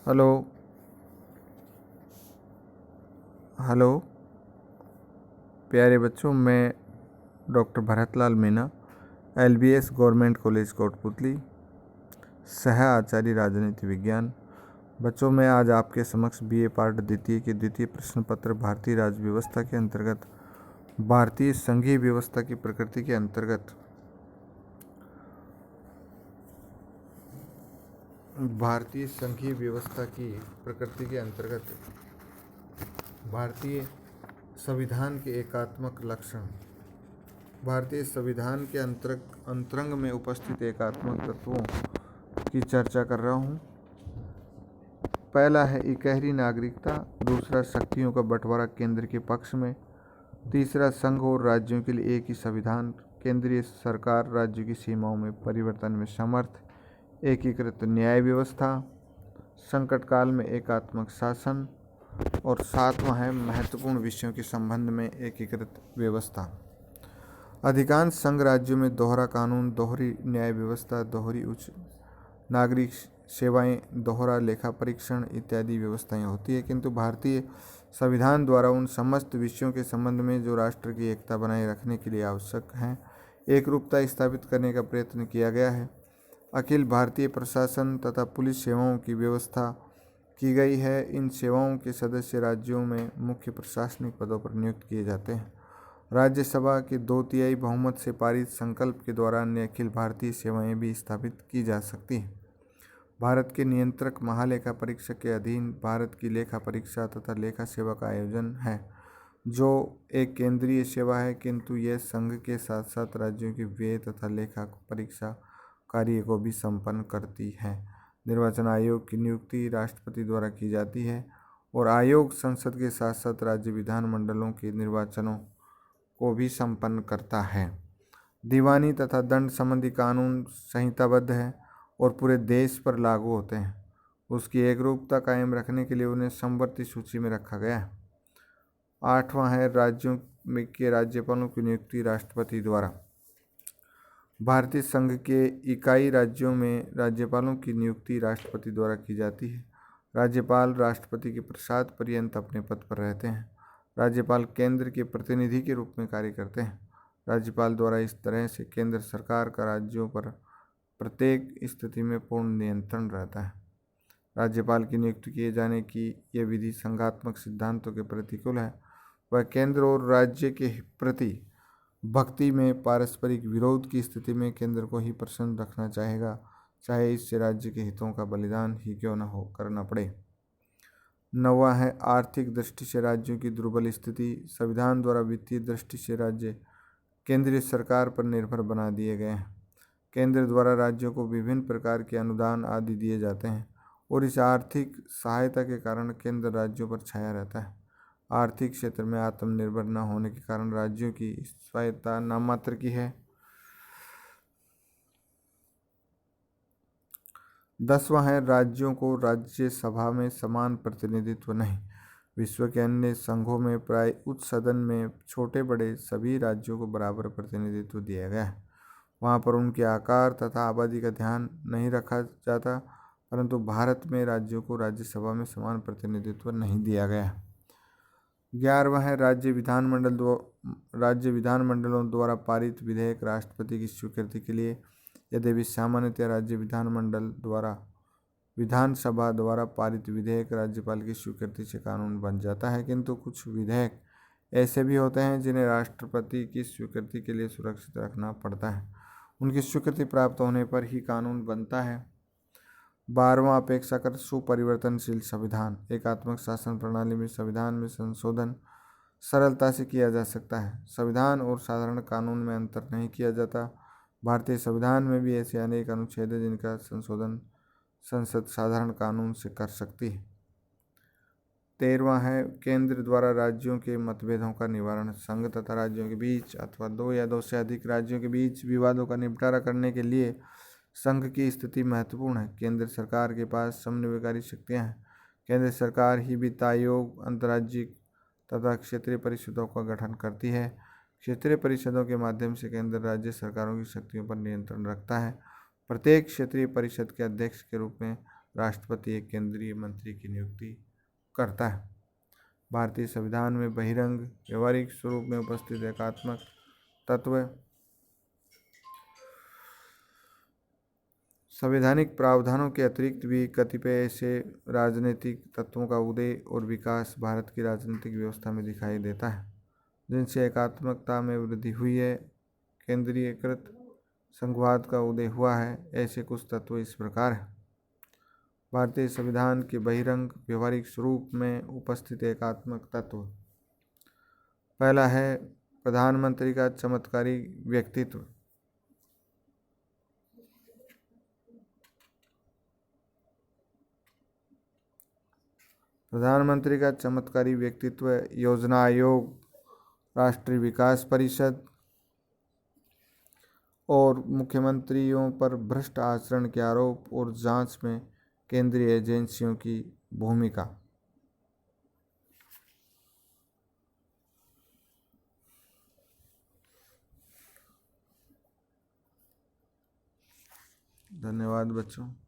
Hello. Hello प्यारे बच्चों, मैं doctor Bharatlal Meena, LBS government college Kotputli, सह आचार्य राजनीति विज्ञान। बच्चों, मैं आज आपके समक्ष बीए पार्ट द्वितीय के द्वितीय प्रश्न पत्र भारतीय राज्य व्यवस्था के अंतर्गत भारतीय संघीय व्यवस्था की प्रकृति के अंतर्गत भारतीय संघीय व्यवस्था की प्रकृति के अंतर्गत भारतीय संविधान के एकात्मक लक्षण, भारतीय संविधान के अंतरंग में उपस्थित एकात्मक तत्वों की चर्चा कर रहा हूँ। पहला है इकहरी नागरिकता, दूसरा शक्तियों का बंटवारा केंद्र के पक्ष में, तीसरा संघ और राज्यों के लिए एक ही संविधान, केंद्रीय सरकार राज्यों की सीमाओं में परिवर्तन में समर्थ, एकीकृत न्याय व्यवस्था, संकट काल में एकात्मक शासन, और सातवां है महत्वपूर्ण विषयों के संबंध में एकीकृत व्यवस्था। अधिकांश संघ राज्यों में दोहरा कानून, दोहरी न्याय व्यवस्था, दोहरी उच्च नागरिक सेवाएं, दोहरा लेखा परीक्षण इत्यादि व्यवस्थाएं होती है, किंतु भारतीय संविधान द्वारा उन समस्त विषयों के संबंध में जो राष्ट्र की एकता बनाए रखने के लिए आवश्यक हैं, एक रूपता स्थापित करने का प्रयत्न किया गया है। अखिल भारतीय प्रशासन तथा पुलिस सेवाओं की व्यवस्था की गई है। इन सेवाओं के सदस्य राज्यों में मुख्य प्रशासनिक पदों पर नियुक्त किए जाते हैं। राज्यसभा के 2/3 बहुमत से पारित संकल्प के द्वारा अन्य अखिल भारतीय सेवाएं भी स्थापित की जा सकती हैं। भारत के नियंत्रक महालेखा परीक्षक के अधीन भारत की लेखा परीक्षा तथा लेखा सेवा का आयोजन है, जो एक केंद्रीय सेवा है, किंतु यह संघ के साथ साथ राज्यों की व्यय तथा लेखा परीक्षा कार्य को भी संपन्न करती है। निर्वाचन आयोग की नियुक्ति राष्ट्रपति द्वारा की जाती है और आयोग संसद के साथ साथ राज्य विधानमंडलों के निर्वाचनों को भी संपन्न करता है। दीवानी तथा दंड संबंधी कानून संहिताबद्ध है और पूरे देश पर लागू होते हैं। उसकी एकरूपता कायम रखने के लिए उन्हें समवर्ती सूची में रखा गया है। आठवां है राज्यों में के राज्यपालों की नियुक्ति राष्ट्रपति द्वारा। भारतीय संघ के इकाई राज्यों में राज्यपालों की नियुक्ति राष्ट्रपति द्वारा की जाती है। राज्यपाल राष्ट्रपति के प्रसाद पर्यंत अपने पद पर रहते हैं। राज्यपाल केंद्र के प्रतिनिधि के रूप में कार्य करते हैं। राज्यपाल द्वारा इस तरह से केंद्र सरकार का राज्यों पर प्रत्येक स्थिति में पूर्ण नियंत्रण रहता है। राज्यपाल की नियुक्ति किए जाने की यह विधि संघात्मक सिद्धांतों के प्रतिकूल है। वह केंद्र और राज्य के प्रति भक्ति में पारस्परिक विरोध की स्थिति में केंद्र को ही प्रसन्न रखना चाहेगा, चाहे इससे राज्य के हितों का बलिदान ही क्यों न हो करना पड़े। नौवां है आर्थिक दृष्टि से राज्यों की दुर्बल स्थिति। संविधान द्वारा वित्तीय दृष्टि से राज्य केंद्रीय सरकार पर निर्भर बना दिए गए हैं। केंद्र द्वारा राज्यों को विभिन्न प्रकार के अनुदान आदि दिए जाते हैं और इस आर्थिक सहायता के कारण केंद्र राज्यों पर छाया रहता है। आर्थिक क्षेत्र में आत्मनिर्भर न होने के कारण राज्यों की स्वायत्तता नाममात्र की है। 10वां है राज्यों को राज्यसभा में समान प्रतिनिधित्व नहीं। विश्व के अन्य संघों में प्राय उच्च सदन में छोटे बड़े सभी राज्यों को बराबर प्रतिनिधित्व दिया गया है। वहाँ पर उनके आकार तथा आबादी का ध्यान नहीं रखा जाता, परंतु भारत में राज्यों को राज्यसभा में समान प्रतिनिधित्व नहीं दिया गया। 11वां है राज्य विधानमंडलों द्वारा पारित विधेयक राष्ट्रपति की स्वीकृति के लिए यद्यपि सामान्यतः राज्य विधानसभा द्वारा पारित विधेयक राज्यपाल की स्वीकृति से कानून बन जाता है, किंतु कुछ विधेयक ऐसे भी होते हैं जिन्हें राष्ट्रपति की स्वीकृति के लिए सुरक्षित रखना पड़ता है। उनकी स्वीकृति प्राप्त होने पर ही कानून बनता है। 12वां अपेक्षाकृत सुपरिवर्तनशील संविधान। एकात्मक शासन प्रणाली में संविधान में संशोधन सरलता से किया जा सकता है। संविधान और साधारण कानून में अंतर नहीं किया जाता। भारतीय संविधान में भी ऐसे अनेक अनुच्छेद हैं जिनका संशोधन संसद साधारण कानून से कर सकती है। 13वां है केंद्र द्वारा राज्यों के मतभेदों का निवारण। संघ तथा राज्यों के बीच अथवा दो या दो से अधिक राज्यों के बीच विवादों का निपटारा करने के लिए संघ की स्थिति महत्वपूर्ण है। केंद्र सरकार के पास समन्वयकारी शक्तियां हैं। केंद्र सरकार ही वित्त आयोग, अंतर्राज्यिक तथा क्षेत्रीय परिषदों का गठन करती है। क्षेत्रीय परिषदों के माध्यम से केंद्र राज्य सरकारों की शक्तियों पर नियंत्रण रखता है। प्रत्येक क्षेत्रीय परिषद के अध्यक्ष के रूप में राष्ट्रपति एक केंद्रीय मंत्री की नियुक्ति करता है। भारतीय संविधान में बहिरंग व्यवहारिक स्वरूप में उपस्थित एकात्मक तत्व संवैधानिक प्रावधानों के अतिरिक्त भी कतिपय ऐसे राजनीतिक तत्वों का उदय और विकास भारत की राजनीतिक व्यवस्था में दिखाई देता है जिनसे एकात्मकता में वृद्धि हुई है। केंद्रीयकृत संघवाद का उदय हुआ है। ऐसे कुछ तत्व इस प्रकार हैं। भारतीय संविधान के बहिरंग व्यवहारिक स्वरूप में उपस्थित एकात्मक तत्व। पहला है प्रधानमंत्री का चमत्कारी व्यक्तित्व। प्रधानमंत्री का चमत्कारी व्यक्तित्व योजना आयोग, राष्ट्रीय विकास परिषद और मुख्यमंत्रियों पर भ्रष्ट आचरण के आरोप और जांच में केंद्रीय एजेंसियों की भूमिका। धन्यवाद बच्चों।